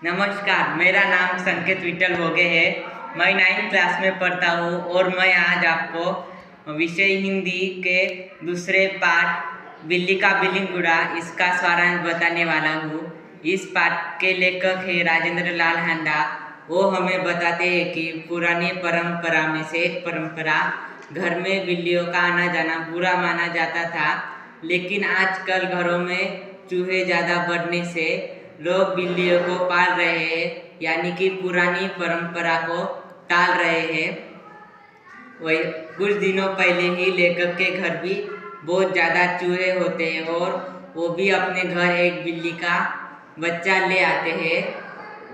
नमस्कार, मेरा नाम संकेत विठल भोगे है। मैं 9th क्लास में पढ़ता हूँ और मैं आज आपको विषय हिंदी के दूसरे पाठ बिल्ली का बिलिंगुड़ा इसका सारांश बताने वाला हूँ। इस पाठ के लेखक है राजेंद्र लाल हांडा। वो हमें बताते हैं कि पुरानी परंपरा में से एक परंपरा, घर में बिल्लियों का आना जाना बुरा माना जाता था, लेकिन आजकल घरों में चूहे ज़्यादा बढ़ने से लोग बिल्लियों को पाल रहे हैं, यानी कि पुरानी परंपरा को टाल रहे हैं। वही कुछ दिनों पहले ही लेखक के घर भी बहुत ज़्यादा चूहे होते हैं और वो भी अपने घर एक बिल्ली का बच्चा ले आते हैं।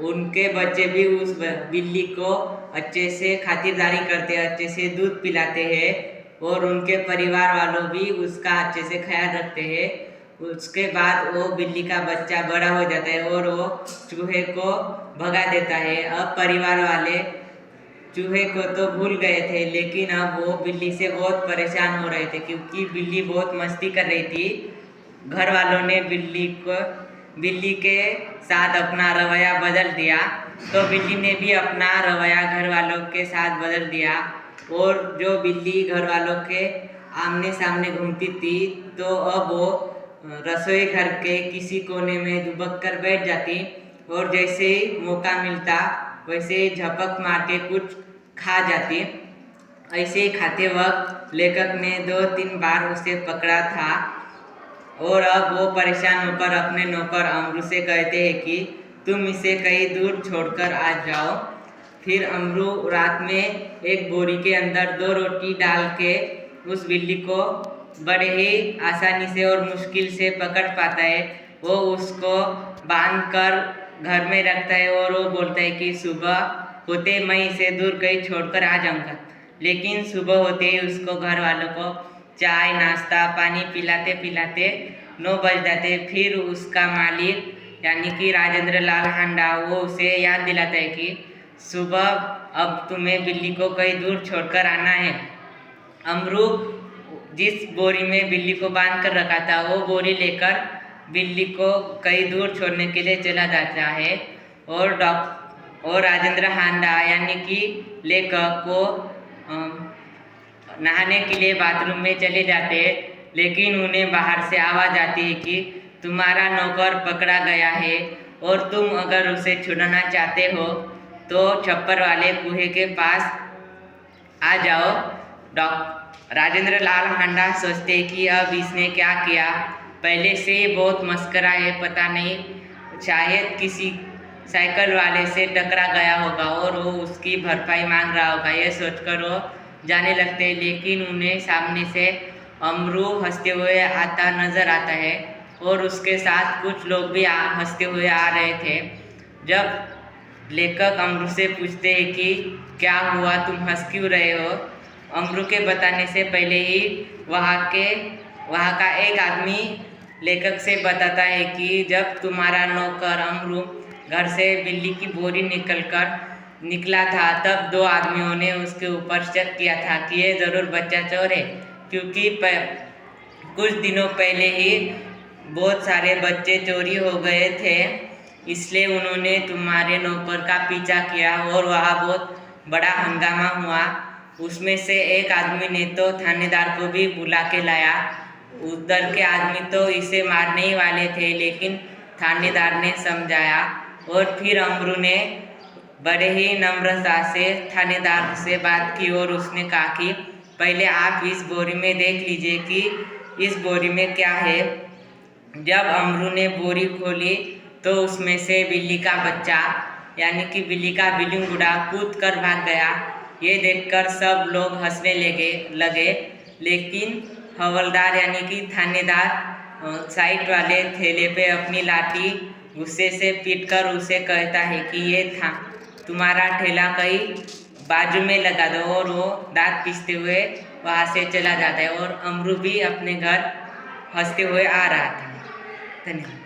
उनके बच्चे भी उस बिल्ली को अच्छे से खातिरदारी करते हैं, अच्छे से दूध पिलाते हैं और उनके परिवार वालों भी उसका अच्छे से ख्याल रखते हैं। उसके बाद वो बिल्ली का बच्चा बड़ा हो जाता है और वो चूहे को भगा देता है। अब परिवार वाले चूहे को तो भूल गए थे, लेकिन अब वो बिल्ली से बहुत परेशान हो रहे थे क्योंकि बिल्ली बहुत मस्ती कर रही थी। घर वालों ने बिल्ली के साथ अपना रवैया बदल दिया, तो बिल्ली ने भी अपना रवैया घर वालों के साथ बदल दिया और जो बिल्ली घर वालों के आमने सामने घूमती थी, तो अब वो रसोई घर के किसी कोने में दुबक कर बैठ जाती और जैसे ही मौका मिलता वैसे ही झपक मार के कुछ खा जाती। ऐसे ही खाते वक्त लेखक ने 2-3 बार उसे पकड़ा था और अब वो परेशान होकर अपने नौकर अमरू से कहते हैं कि तुम इसे कहीं दूर छोड़कर आ जाओ। फिर अमरू रात में एक बोरी के अंदर 2 रोटी डाल के उस बिल्ली को बड़े ही आसानी से और मुश्किल से पकड़ पाता है। वो उसको बांध कर घर में रखता है और वो बोलता है कि सुबह होते मैं इसे दूर कहीं छोड़कर आ जाऊंगा। लेकिन सुबह होते ही उसको घर वालों को चाय नाश्ता पानी पिलाते पिलाते 9 बज जाते। फिर उसका मालिक यानी कि राजेंद्र लाल हांडा वो उसे याद दिलाता है कि सुबह अब तुम्हें बिल्ली को कहीं दूर छोड़कर आना है। अमरू जिस बोरी में बिल्ली को बांध कर रखा था वो बोरी लेकर बिल्ली को कहीं दूर छोड़ने के लिए चला जाता है और राजेंद्र हांडा यानी कि लेखक को नहाने के लिए बाथरूम में चले जाते हैं, लेकिन उन्हें बाहर से आवाज़ आती है कि तुम्हारा नौकर पकड़ा गया है और तुम अगर उसे छुड़ाना चाहते हो तो छप्पर वाले कुएं के पास आ जाओ। राजेंद्र लाल हांडा सोचते कि अब इसने क्या किया, पहले से बहुत मस्करा है, पता नहीं शायद किसी साइकिल वाले से टकरा गया होगा और वो उसकी भरपाई मांग रहा होगा। ये सोचकर वो जाने लगते हैं, लेकिन उन्हें सामने से अमरू हंसते हुए आता नजर आता है और उसके साथ कुछ लोग भी हंसते हुए आ रहे थे। जब लेखक अमरू से पूछते हैं कि क्या हुआ, तुम हंस क्यों रहे हो, अमरू के बताने से पहले ही वहाँ का एक आदमी लेखक से बताता है कि जब तुम्हारा नौकर अमरू घर से बिल्ली की बोरी निकला था, तब 2 आदमियों ने उसके ऊपर शक किया था कि ये ज़रूर बच्चा चोर है, क्योंकि कुछ दिनों पहले ही बहुत सारे बच्चे चोरी हो गए थे। इसलिए उन्होंने तुम्हारे नौकर का पीछा किया और वहाँ बहुत बड़ा हंगामा हुआ। उसमें से एक आदमी ने तो थानेदार को भी बुला के लाया। उधर के आदमी तो इसे मारने ही वाले थे, लेकिन थानेदार ने समझाया और फिर अमरू ने बड़े ही नम्रता से थानेदार से बात की और उसने कहा कि पहले आप इस बोरी में देख लीजिए कि इस बोरी में क्या है। जब अमरू ने बोरी खोली तो उसमें से बिल्ली का बच्चा यानी कि बिल्ली का बिलिंगुड़ा कूद कर भाग गया। ये देखकर सब लोग हंसने लगे, लेकिन हवलदार यानी कि थानेदार साइड वाले थैले पे अपनी लाठी गुस्से से पीटकर उसे कहता है कि ये तुम्हारा ठेला कहीं बाजू में लगा दो, और वो दांत पीसते हुए वहाँ से चला जाता है और अमरू भी अपने घर हंसते हुए आ रहा था। धन्यवाद।